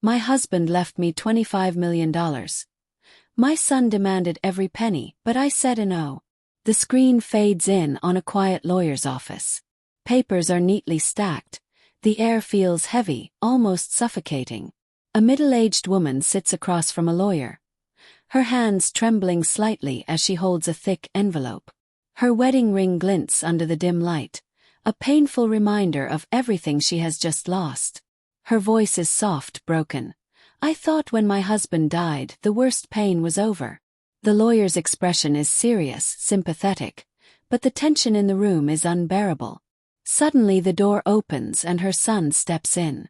My husband left me $25 million. My son demanded every penny, but I said no. The screen fades in on a quiet lawyer's office. Papers are neatly stacked. The air feels heavy, almost suffocating. A middle-aged woman sits across from a lawyer, her hands trembling slightly as she holds a thick envelope. Her wedding ring glints under the dim light, a painful reminder of everything she has just lost. Her voice is soft, broken. I thought when my husband died, the worst pain was over. The lawyer's expression is serious, sympathetic, but the tension in the room is unbearable. Suddenly the door opens and her son steps in.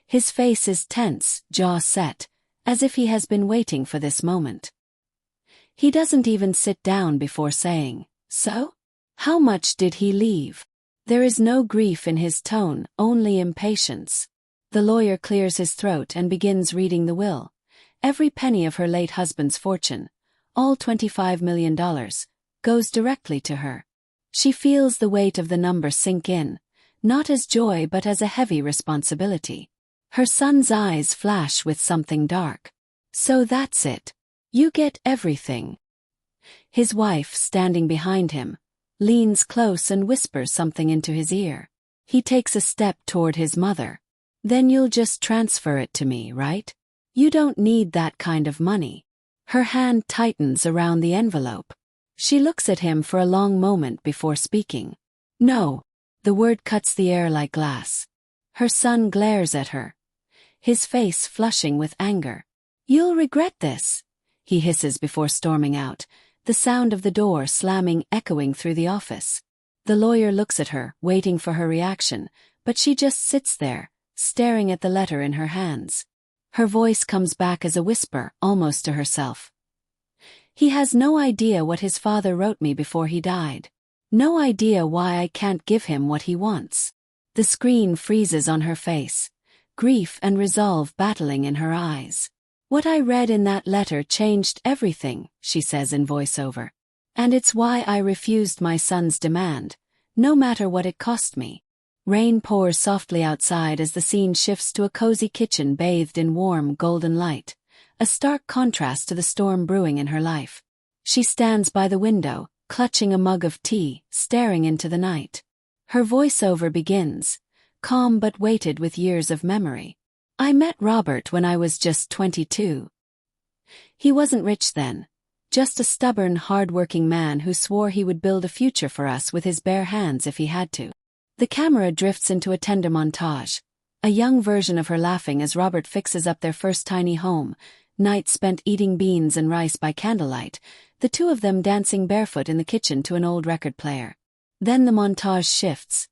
His face is tense, jaw set, as if he has been waiting for this moment. He doesn't even sit down before saying, "So? How much did he leave?" There is no grief in his tone, only impatience. The lawyer clears his throat and begins reading the will. Every penny of her late husband's fortune, all $25 million, goes directly to her. She feels the weight of the number sink in, not as joy but as a heavy responsibility. Her son's eyes flash with something dark. "So that's it. You get everything." His wife, standing behind him, leans close and whispers something into his ear. He takes a step toward his mother. "Then you'll just transfer it to me, right? You don't need that kind of money." Her hand tightens around the envelope. She looks at him for a long moment before speaking. "No." The word cuts the air like glass. Her son glares at her, his face flushing with anger. "You'll regret this," he hisses before storming out, the sound of the door slamming echoing through the office. The lawyer looks at her, waiting for her reaction, but she just sits there, staring at the letter in her hands. Her voice comes back as a whisper, almost to herself. "He has no idea what his father wrote me before he died. No idea why I can't give him what he wants." The screen freezes on her face, grief and resolve battling in her eyes. "What I read in that letter changed everything," she says in voiceover. "And it's why I refused my son's demand, no matter what it cost me." Rain pours softly outside as the scene shifts to a cozy kitchen bathed in warm, golden light, a stark contrast to the storm brewing in her life. She stands by the window, clutching a mug of tea, staring into the night. Her voiceover begins, calm but weighted with years of memory. "I met Robert when I was just 22. He wasn't rich then, just a stubborn, hard-working man who swore he would build a future for us with his bare hands if he had to." The camera drifts into a tender montage, a young version of her laughing as Robert fixes up their first tiny home, nights spent eating beans and rice by candlelight, the two of them dancing barefoot in the kitchen to an old record player. Then the montage shifts.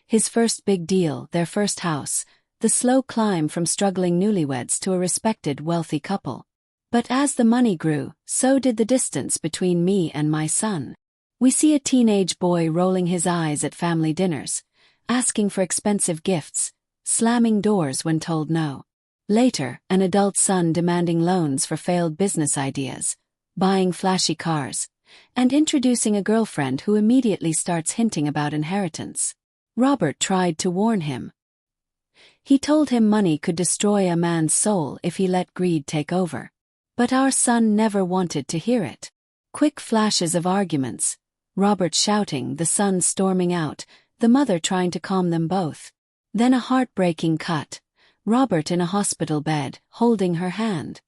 His first big deal, their first house, the slow climb from struggling newlyweds to a respected, wealthy couple. "But as the money grew, so did the distance between me and my son." We see a teenage boy rolling his eyes at family dinners, asking for expensive gifts, slamming doors when told no. Later, an adult son demanding loans for failed business ideas, buying flashy cars, and introducing a girlfriend who immediately starts hinting about inheritance. Robert tried to warn him. He told him money could destroy a man's soul if he let greed take over. But our son never wanted to hear it. Quick flashes of arguments, Robert shouting, the son storming out, the mother trying to calm them both. Then a heartbreaking cut, Robert in a hospital bed, holding her hand.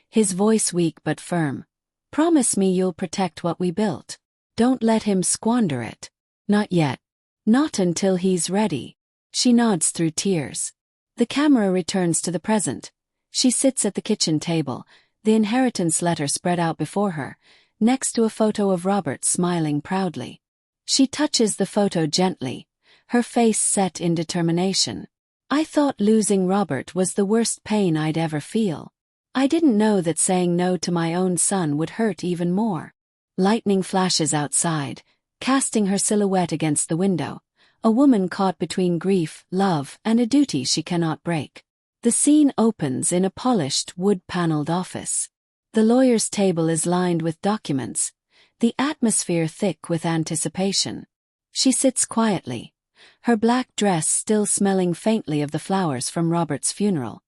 His voice weak but firm. "Promise me you'll protect what we built. Don't let him squander it." "Not yet. Not until he's ready." She nods through tears. The camera returns to the present. She sits at the kitchen table, the inheritance letter spread out before her, next to a photo of Robert smiling proudly. She touches the photo gently, her face set in determination. "I thought losing Robert was the worst pain I'd ever feel. I didn't know that saying no to my own son would hurt even more." Lightning flashes outside, casting her silhouette against the window, a woman caught between grief, love, and a duty she cannot break. The scene opens in a polished, wood-paneled office. The lawyer's table is lined with documents, the atmosphere thick with anticipation. She sits quietly, her black dress still smelling faintly of the flowers from Robert's funeral.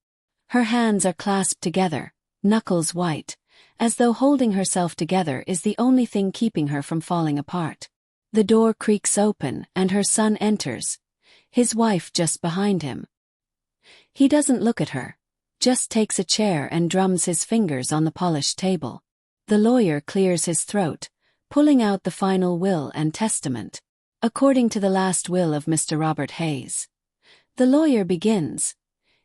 Her hands are clasped together, knuckles white, as though holding herself together is the only thing keeping her from falling apart. The door creaks open and her son enters, his wife just behind him. He doesn't look at her, just takes a chair and drums his fingers on the polished table. The lawyer clears his throat, pulling out the final will and testament. According to the last will of Mr. Robert Hayes. The lawyer begins,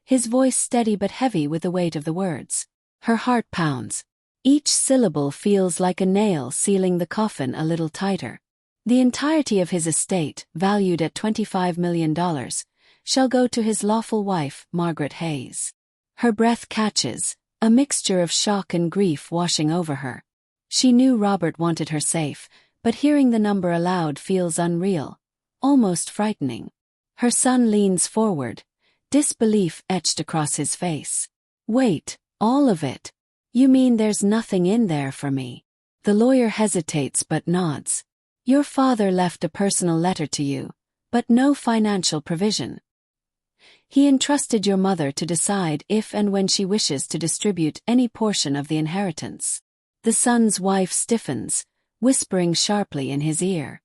his voice steady but heavy with the weight of the words. Her heart pounds. Each syllable feels like a nail sealing the coffin a little tighter. The entirety of his estate, valued at $25 million, shall go to his lawful wife, Margaret Hayes. Her breath catches, a mixture of shock and grief washing over her. She knew Robert wanted her safe, but hearing the number aloud feels unreal, almost frightening. Her son leans forward, disbelief etched across his face. Wait, all of it? You mean there's nothing in there for me? The lawyer hesitates but nods. Your father left a personal letter to you, but no financial provision. He entrusted your mother to decide if and when she wishes to distribute any portion of the inheritance. The son's wife stiffens, whispering sharply in his ear.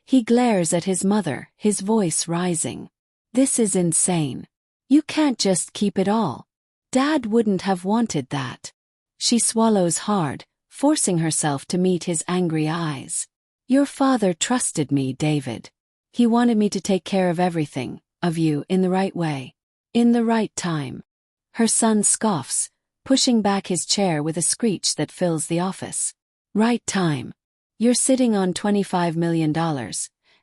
He glares at his mother, his voice rising. This is insane. You can't just keep it all. Dad wouldn't have wanted that. She swallows hard, forcing herself to meet his angry eyes. Your father trusted me, David. He wanted me to take care of everything, of you, in the right way. In the right time. Her son scoffs, pushing back his chair with a screech that fills the office. Right time. You're sitting on $25 million,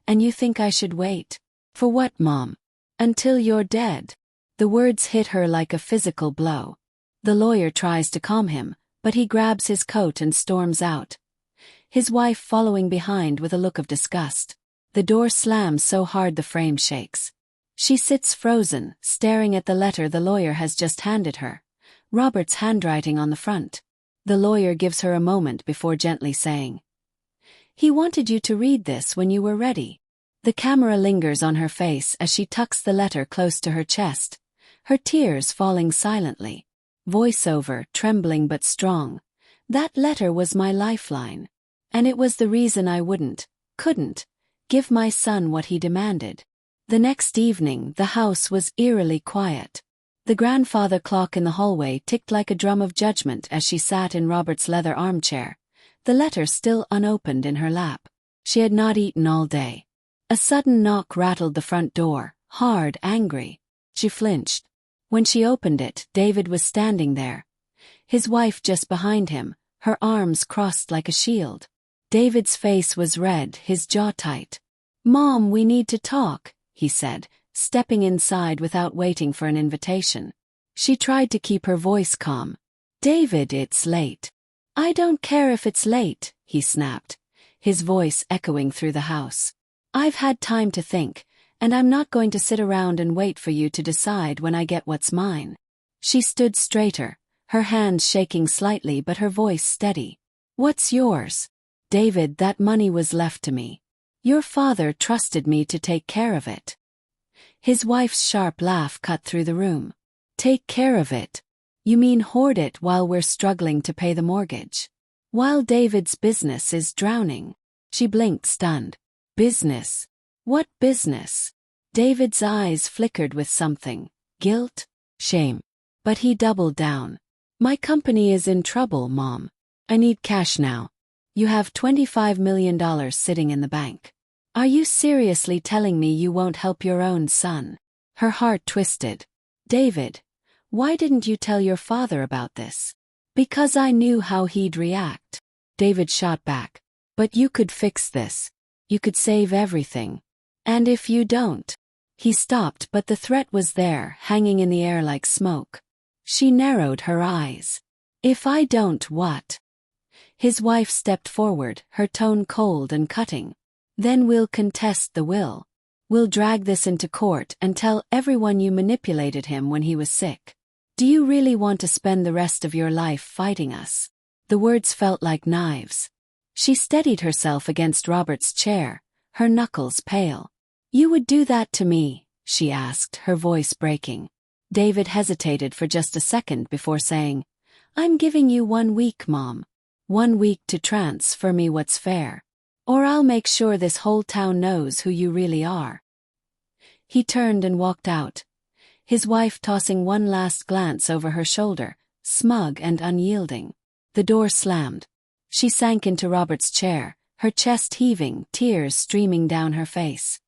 and you think I should wait? For what, Mom? Until you're dead. The words hit her like a physical blow. The lawyer tries to calm him, but he grabs his coat and storms out. His wife following behind with a look of disgust. The door slams so hard the frame shakes. She sits frozen, staring at the letter the lawyer has just handed her, Robert's handwriting on the front. The lawyer gives her a moment before gently saying, "He wanted you to read this when you were ready." The camera lingers on her face as she tucks the letter close to her chest, her tears falling silently. Voiceover, trembling but strong. That letter was my lifeline. And it was the reason I couldn't, give my son what he demanded. The next evening, the house was eerily quiet. The grandfather clock in the hallway ticked like a drum of judgment as she sat in Robert's leather armchair, the letter still unopened in her lap. She had not eaten all day. A sudden knock rattled the front door, hard, angry. She flinched. When she opened it, David was standing there. His wife just behind him, her arms crossed like a shield. David's face was red, his jaw tight. "Mom, we need to talk," he said, stepping inside without waiting for an invitation. She tried to keep her voice calm. "David, it's late." "I don't care if it's late," he snapped, his voice echoing through the house. "I've had time to think, and I'm not going to sit around and wait for you to decide when I get what's mine." She stood straighter, her hands shaking slightly but her voice steady. "What's yours?" "David, that money was left to me. Your father trusted me to take care of it." His wife's sharp laugh cut through the room. "Take care of it? You mean hoard it while we're struggling to pay the mortgage? While David's business is drowning?" She blinked, stunned. "Business? What business?" David's eyes flickered with something. Guilt? Shame? But he doubled down. "My company is in trouble, Mom. I need cash now. You have $25 million sitting in the bank. Are you seriously telling me you won't help your own son?" Her heart twisted. "David, why didn't you tell your father about this?" "Because I knew how he'd react." David shot back. "But you could fix this. You could save everything. And if you don't..." He stopped, but the threat was there, hanging in the air like smoke. She narrowed her eyes. "If I don't, what?" His wife stepped forward, her tone cold and cutting. "Then we'll contest the will. We'll drag this into court and tell everyone you manipulated him when he was sick. Do you really want to spend the rest of your life fighting us?" The words felt like knives. She steadied herself against Robert's chair, her knuckles pale. "You would do that to me?" she asked, her voice breaking. David hesitated for just a second before saying, "I'm giving you 1 week, Mom. 1 week to transfer me what's fair. Or I'll make sure this whole town knows who you really are." He turned and walked out, his wife tossing one last glance over her shoulder, smug and unyielding. The door slammed. She sank into Robert's chair, her chest heaving, tears streaming down her face.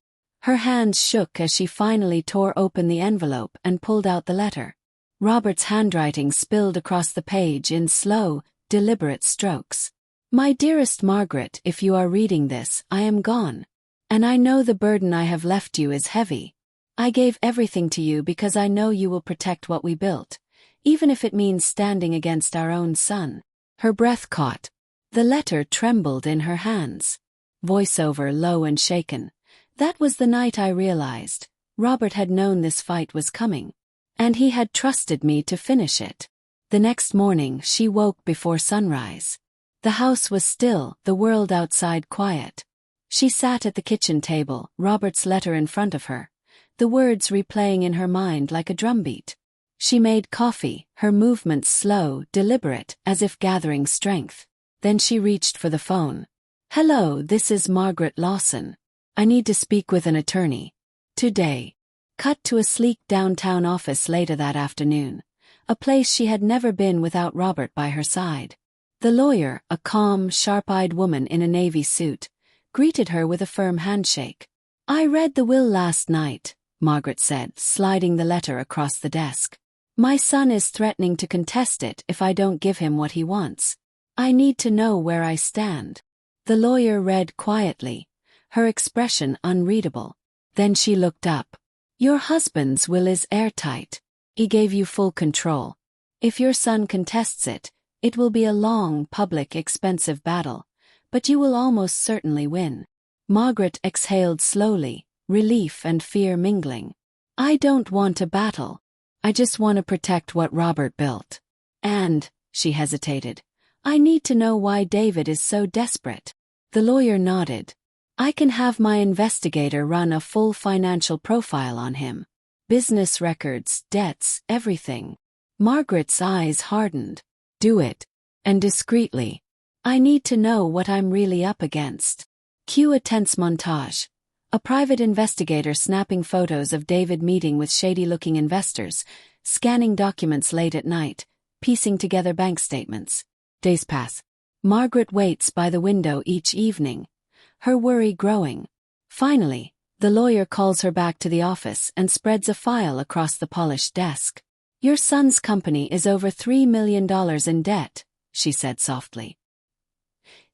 Her hands shook as she finally tore open the envelope and pulled out the letter. Robert's handwriting spilled across the page in slow, deliberate strokes. "My dearest Margaret, if you are reading this, I am gone. And I know the burden I have left you is heavy. I gave everything to you because I know you will protect what we built, even if it means standing against our own son." Her breath caught. The letter trembled in her hands. Voiceover low and shaken. "That was the night I realized Robert had known this fight was coming. And he had trusted me to finish it." The next morning she woke before sunrise. The house was still, the world outside quiet. She sat at the kitchen table, Robert's letter in front of her, the words replaying in her mind like a drumbeat. She made coffee, her movements slow, deliberate, as if gathering strength. Then she reached for the phone. "Hello, this is Margaret Lawson. I need to speak with an attorney. Today." Cut to a sleek downtown office later that afternoon, a place she had never been without Robert by her side. The lawyer, a calm, sharp-eyed woman in a navy suit, greeted her with a firm handshake. "I read the will last night," Margaret said, sliding the letter across the desk. "My son is threatening to contest it if I don't give him what he wants. I need to know where I stand." The lawyer read quietly, her expression unreadable. Then she looked up. "Your husband's will is airtight. He gave you full control. If your son contests it, it will be a long, public, expensive battle, but you will almost certainly win." Margaret exhaled slowly, relief and fear mingling. "I don't want a battle. I just want to protect what Robert built. And," she hesitated, "I need to know why David is so desperate." The lawyer nodded. "I can have my investigator run a full financial profile on him. Business records, debts, everything." Margaret's eyes hardened. "Do it. And discreetly. I need to know what I'm really up against." Cue a tense montage. A private investigator snapping photos of David meeting with shady-looking investors, scanning documents late at night, piecing together bank statements. Days pass. Margaret waits by the window each evening, her worry growing. Finally, the lawyer calls her back to the office and spreads a file across the polished desk. "Your son's company is over $3 million in debt," she said softly.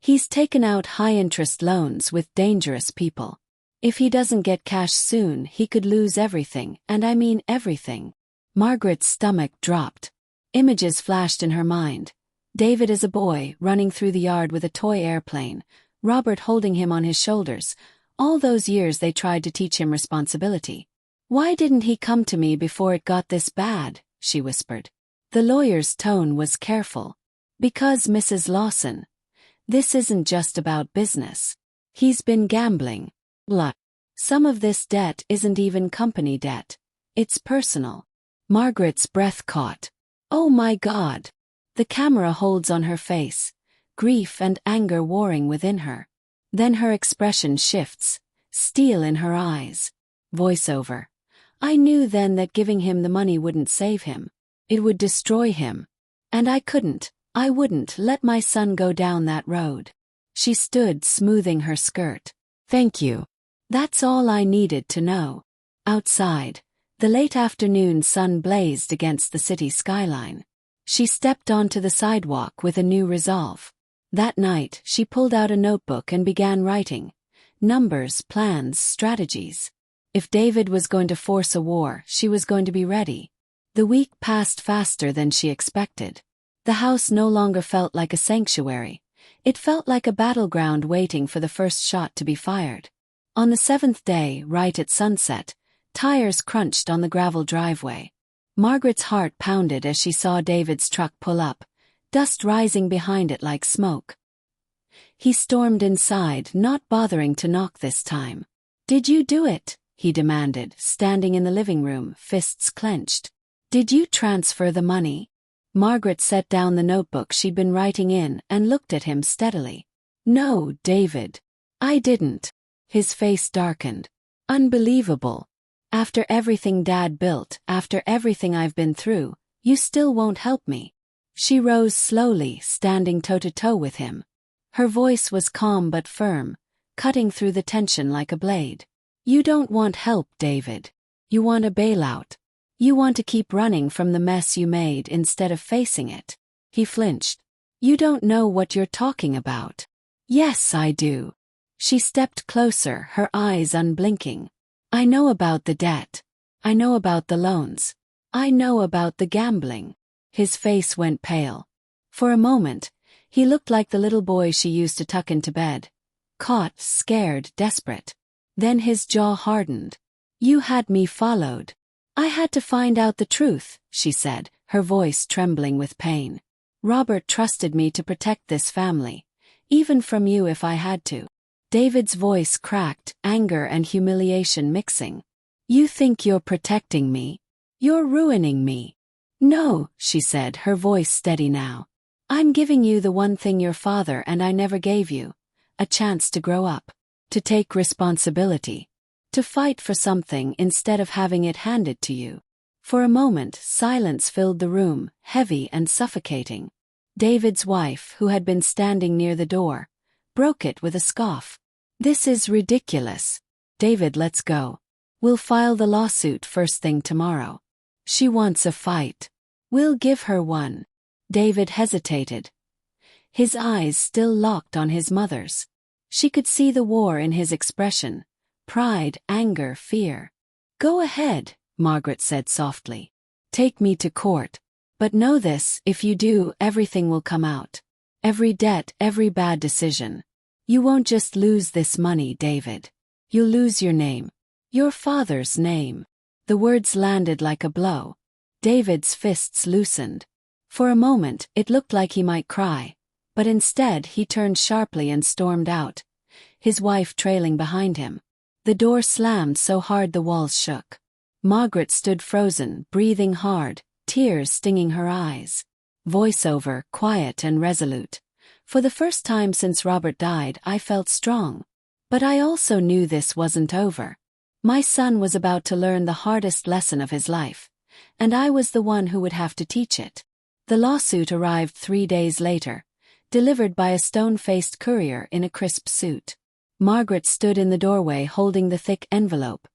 "He's taken out high-interest loans with dangerous people. If he doesn't get cash soon, he could lose everything, and I mean everything." Margaret's stomach dropped. Images flashed in her mind. David as a boy, running through the yard with a toy airplane, Robert holding him on his shoulders. All those years they tried to teach him responsibility. "Why didn't he come to me before it got this bad?" she whispered. The lawyer's tone was careful. "Because, Mrs. Lawson, this isn't just about business. He's been gambling. Look, some of this debt isn't even company debt. It's personal." Margaret's breath caught. "Oh my God." The camera holds on her face, grief and anger warring within her. Then her expression shifts, steel in her eyes. Voiceover. "I knew then that giving him the money wouldn't save him. It would destroy him. And I wouldn't let my son go down that road." She stood smoothing her skirt. "Thank you. That's all I needed to know." Outside, the late afternoon sun blazed against the city skyline. She stepped onto the sidewalk with a new resolve. That night, she pulled out a notebook and began writing. Numbers, plans, strategies. If David was going to force a war, she was going to be ready. The week passed faster than she expected. The house no longer felt like a sanctuary. It felt like a battleground waiting for the first shot to be fired. On the 7th day, right at sunset, tires crunched on the gravel driveway. Margaret's heart pounded as she saw David's truck pull up, dust rising behind it like smoke. He stormed inside, not bothering to knock this time. "Did you do it?" he demanded, standing in the living room, fists clenched. Did you transfer the money? Margaret set down the notebook she'd been writing in and looked at him steadily. No, David. I didn't. His face darkened. Unbelievable. After everything Dad built, after everything I've been through, you still won't help me. She rose slowly, standing toe-to-toe with him. Her voice was calm but firm, cutting through the tension like a blade. You don't want help, David. You want a bailout. You want to keep running from the mess you made instead of facing it. He flinched. You don't know what you're talking about. Yes, I do. She stepped closer, her eyes unblinking. I know about the debt. I know about the loans. I know about the gambling. His face went pale. For a moment, he looked like the little boy she used to tuck into bed. Caught, scared, desperate. Then his jaw hardened. You had me followed. I had to find out the truth, she said, her voice trembling with pain. Robert trusted me to protect this family, even from you if I had to. David's voice cracked, anger and humiliation mixing. You think you're protecting me? You're ruining me. No, she said, her voice steady now. I'm giving you the one thing your father and I never gave you. A chance to grow up. To take responsibility. To fight for something instead of having it handed to you. For a moment, silence filled the room, heavy and suffocating. David's wife, who had been standing near the door, broke it with a scoff. This is ridiculous. David, let's go. We'll file the lawsuit first thing tomorrow. She wants a fight. We'll give her one. David hesitated. His eyes still locked on his mother's. She could see the war in his expression. Pride, anger, fear. Go ahead, Margaret said softly. Take me to court. But know this, if you do, everything will come out. Every debt, every bad decision. You won't just lose this money, David. You'll lose your name. Your father's name. The words landed like a blow. David's fists loosened. For a moment, it looked like he might cry. But instead, he turned sharply and stormed out, his wife trailing behind him. The door slammed so hard the walls shook. Margaret stood frozen, breathing hard, tears stinging her eyes. Voiceover, quiet and resolute. For the first time since Robert died, I felt strong. But I also knew this wasn't over. My son was about to learn the hardest lesson of his life, and I was the one who would have to teach it. The lawsuit arrived 3 days later, delivered by a stone-faced courier in a crisp suit. Margaret stood in the doorway holding the thick envelope,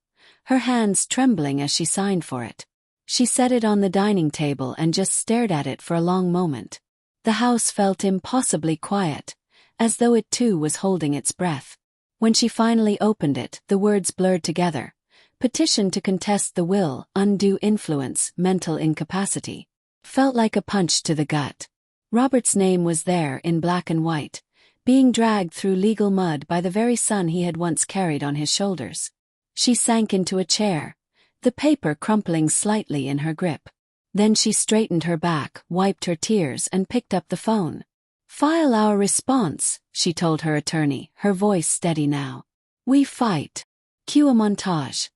her hands trembling as she signed for it. She set it on the dining table and just stared at it for a long moment. The house felt impossibly quiet, as though it too was holding its breath. When she finally opened it, the words blurred together. Petition to contest the will, undue influence, mental incapacity. Felt like a punch to the gut. Robert's name was there in black and white, being dragged through legal mud by the very son he had once carried on his shoulders. She sank into a chair, the paper crumpling slightly in her grip. Then she straightened her back, wiped her tears and picked up the phone. File our response, she told her attorney, her voice steady now. We fight. Cue a montage.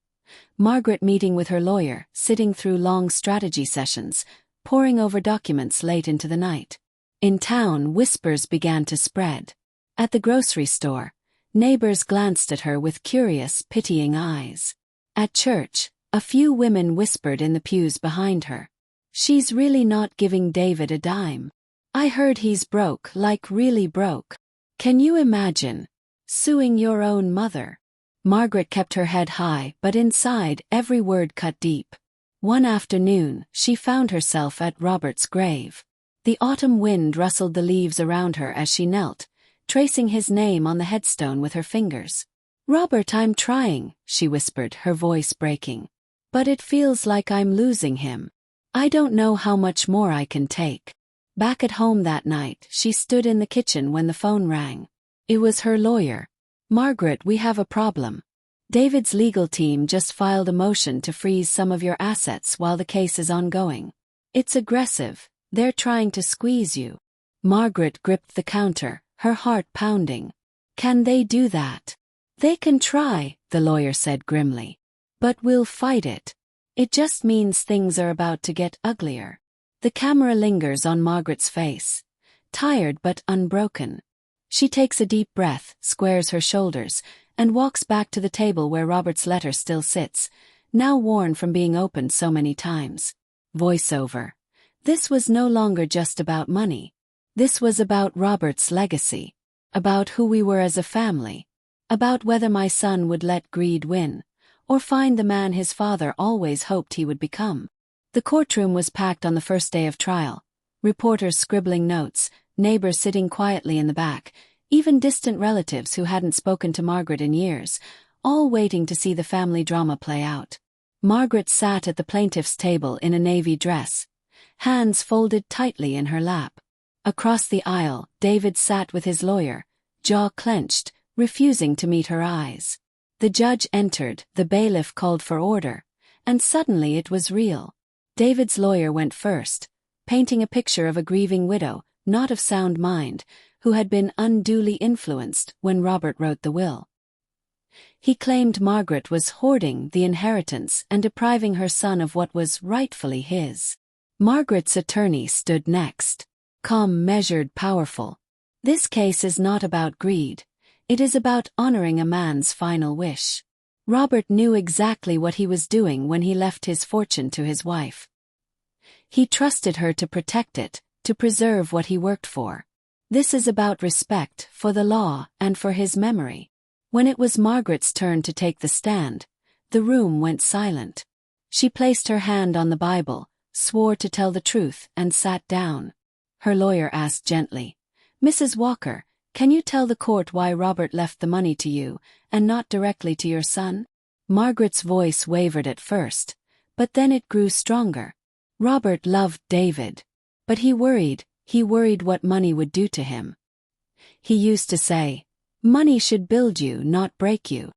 Margaret meeting with her lawyer, sitting through long strategy sessions, poring over documents late into the night. In town, whispers began to spread. At the grocery store, neighbors glanced at her with curious, pitying eyes. At church, a few women whispered in the pews behind her. She's really not giving David a dime. I heard he's broke, like really broke. Can you imagine? Suing your own mother. Margaret kept her head high, but inside, every word cut deep. One afternoon, she found herself at Robert's grave. The autumn wind rustled the leaves around her as she knelt, tracing his name on the headstone with her fingers. Robert, I'm trying, she whispered, her voice breaking. But it feels like I'm losing him. I don't know how much more I can take. Back at home that night, she stood in the kitchen when the phone rang. It was her lawyer. Margaret, we have a problem. David's legal team just filed a motion to freeze some of your assets while the case is ongoing. It's aggressive. They're trying to squeeze you. Margaret gripped the counter, her heart pounding. Can they do that? They can try, the lawyer said grimly. But we'll fight it. It just means things are about to get uglier. The camera lingers on Margaret's face, tired but unbroken. She takes a deep breath, squares her shoulders, and walks back to the table where Robert's letter still sits, now worn from being opened so many times. Voiceover. This was no longer just about money. This was about Robert's legacy. About who we were as a family. About whether my son would let greed win, or find the man his father always hoped he would become. The courtroom was packed on the first day of trial. Reporters scribbling notes, neighbors sitting quietly in the back, even distant relatives who hadn't spoken to Margaret in years, all waiting to see the family drama play out. Margaret sat at the plaintiff's table in a navy dress, hands folded tightly in her lap. Across the aisle, David sat with his lawyer, jaw clenched, refusing to meet her eyes. The judge entered, the bailiff called for order, and suddenly it was real. David's lawyer went first, painting a picture of a grieving widow, not of sound mind, who had been unduly influenced when Robert wrote the will. He claimed Margaret was hoarding the inheritance and depriving her son of what was rightfully his. Margaret's attorney stood next. Calm, measured, powerful. This case is not about greed. It is about honoring a man's final wish. Robert knew exactly what he was doing when he left his fortune to his wife. He trusted her to protect it, to preserve what he worked for. This is about respect for the law and for his memory. When it was Margaret's turn to take the stand, the room went silent. She placed her hand on the Bible, swore to tell the truth, and sat down. Her lawyer asked gently, "Mrs. Walker, can you tell the court why Robert left the money to you, and not directly to your son?" Margaret's voice wavered at first, but then it grew stronger. Robert loved David. But he worried what money would do to him. He used to say, "Money should build you, not break you."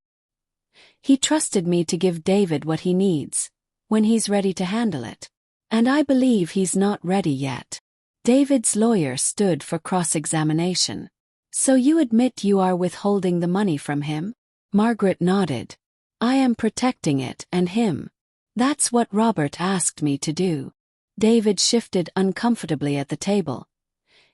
He trusted me to give David what he needs, when he's ready to handle it. And I believe he's not ready yet. David's lawyer stood for cross-examination. "So you admit you are withholding the money from him?" Margaret nodded. "I am protecting it and him. That's what Robert asked me to do." David shifted uncomfortably at the table,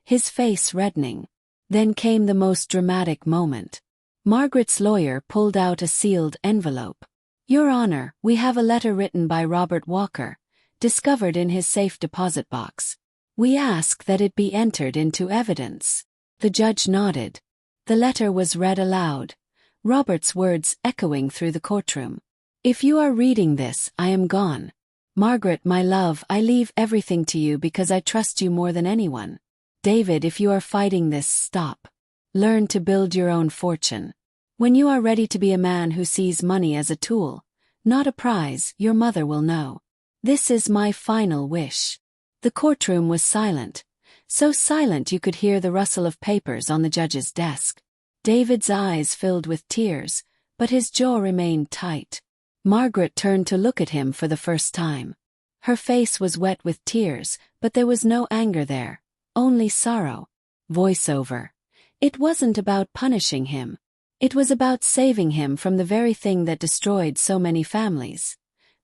his face reddening. Then came the most dramatic moment. Margaret's lawyer pulled out a sealed envelope. "Your Honor, we have a letter written by Robert Walker, discovered in his safe deposit box. We ask that it be entered into evidence." The judge nodded. The letter was read aloud, Robert's words echoing through the courtroom. "If you are reading this, I am gone. Margaret, my love, I leave everything to you because I trust you more than anyone. David, if you are fighting this, stop. Learn to build your own fortune. When you are ready to be a man who sees money as a tool, not a prize, your mother will know. This is my final wish." The courtroom was silent, so silent you could hear the rustle of papers on the judge's desk. David's eyes filled with tears, but his jaw remained tight. Margaret turned to look at him for the first time. Her face was wet with tears, but there was no anger there, only sorrow. Voiceover. It wasn't about punishing him. It was about saving him from the very thing that destroyed so many families.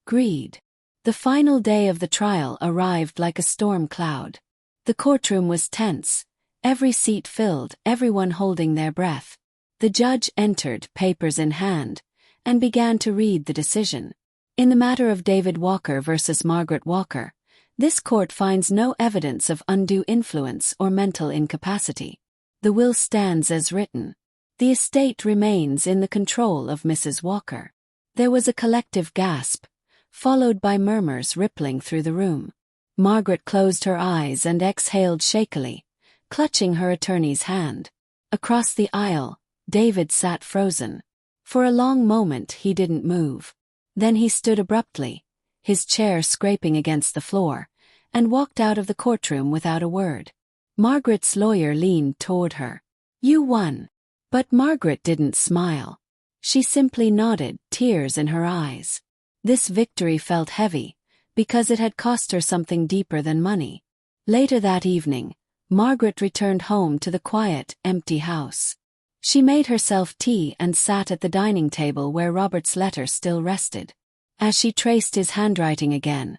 Greed. The final day of the trial arrived like a storm cloud. The courtroom was tense, every seat filled, everyone holding their breath. The judge entered, papers in hand, and began to read the decision. In the matter of David Walker versus Margaret Walker, this court finds no evidence of undue influence or mental incapacity. The will stands as written. The estate remains in the control of Mrs. Walker. There was a collective gasp, followed by murmurs rippling through the room. Margaret closed her eyes and exhaled shakily, clutching her attorney's hand. Across the aisle, David sat frozen. For a long moment he didn't move. Then he stood abruptly, his chair scraping against the floor, and walked out of the courtroom without a word. Margaret's lawyer leaned toward her. "You won." But Margaret didn't smile. She simply nodded, tears in her eyes. This victory felt heavy, because it had cost her something deeper than money. Later that evening, Margaret returned home to the quiet, empty house. She made herself tea and sat at the dining table where Robert's letter still rested. As she traced his handwriting again,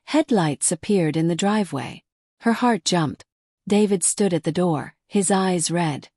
headlights appeared in the driveway. Her heart jumped. David stood at the door, his eyes red,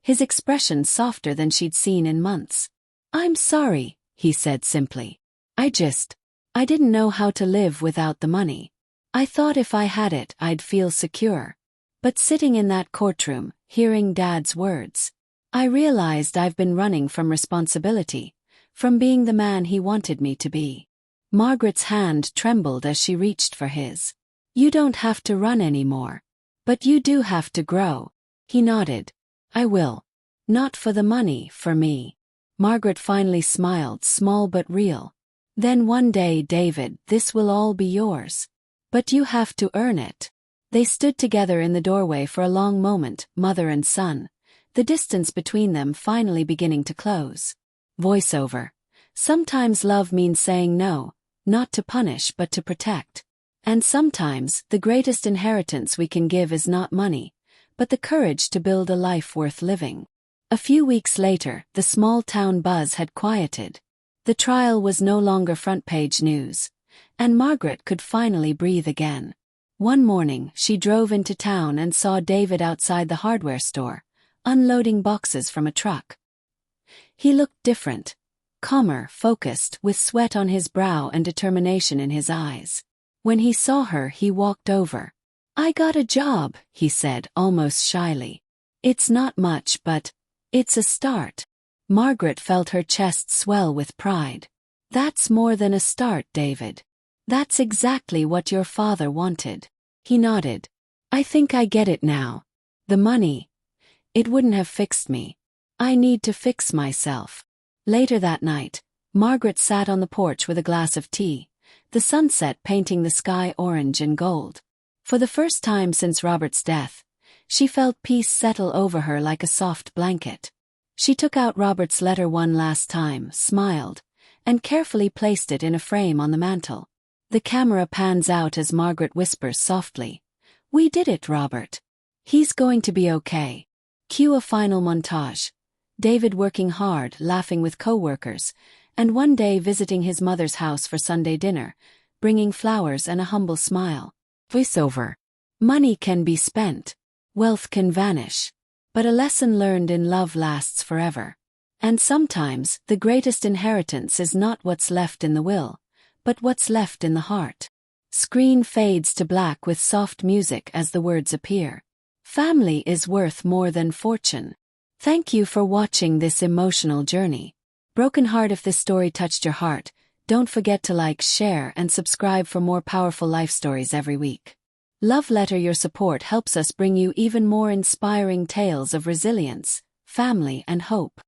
his expression softer than she'd seen in months. "I'm sorry," he said simply. I didn't know how to live without the money. I thought if I had it, I'd feel secure." But sitting in that courtroom, hearing Dad's words, I realized I've been running from responsibility, from being the man he wanted me to be. Margaret's hand trembled as she reached for his. "You don't have to run anymore. But you do have to grow." He nodded. "I will. Not for the money, for me." Margaret finally smiled, small but real. "Then one day, David, this will all be yours. But you have to earn it." They stood together in the doorway for a long moment, mother and son, the distance between them finally beginning to close. Voiceover. Sometimes love means saying no, not to punish but to protect. And sometimes the greatest inheritance we can give is not money, but the courage to build a life worth living. A few weeks later, the small town buzz had quieted. The trial was no longer front-page news, and Margaret could finally breathe again. One morning, she drove into town and saw David outside the hardware store, unloading boxes from a truck. He looked different, calmer, focused, with sweat on his brow and determination in his eyes. When he saw her, he walked over. "I got a job," he said, almost shyly. "It's not much, but it's a start." Margaret felt her chest swell with pride. "That's more than a start, David. That's exactly what your father wanted." He nodded. "I think I get it now. The money, it wouldn't have fixed me. I need to fix myself." Later that night, Margaret sat on the porch with a glass of tea, the sunset painting the sky orange and gold. For the first time since Robert's death, she felt peace settle over her like a soft blanket. She took out Robert's letter one last time, smiled, and carefully placed it in a frame on the mantel. The camera pans out as Margaret whispers softly, "We did it, Robert. He's going to be okay." Cue a final montage. David working hard, laughing with co-workers, and one day visiting his mother's house for Sunday dinner, bringing flowers and a humble smile. Voiceover. Money can be spent. Wealth can vanish. But a lesson learned in love lasts forever. And sometimes, the greatest inheritance is not what's left in the will, but what's left in the heart. Screen fades to black with soft music as the words appear. Family is worth more than fortune. Thank you for watching this emotional journey. Broken heart, if this story touched your heart, don't forget to like, share, and subscribe for more powerful life stories every week. Love Letter, your support helps us bring you even more inspiring tales of resilience, family, and hope.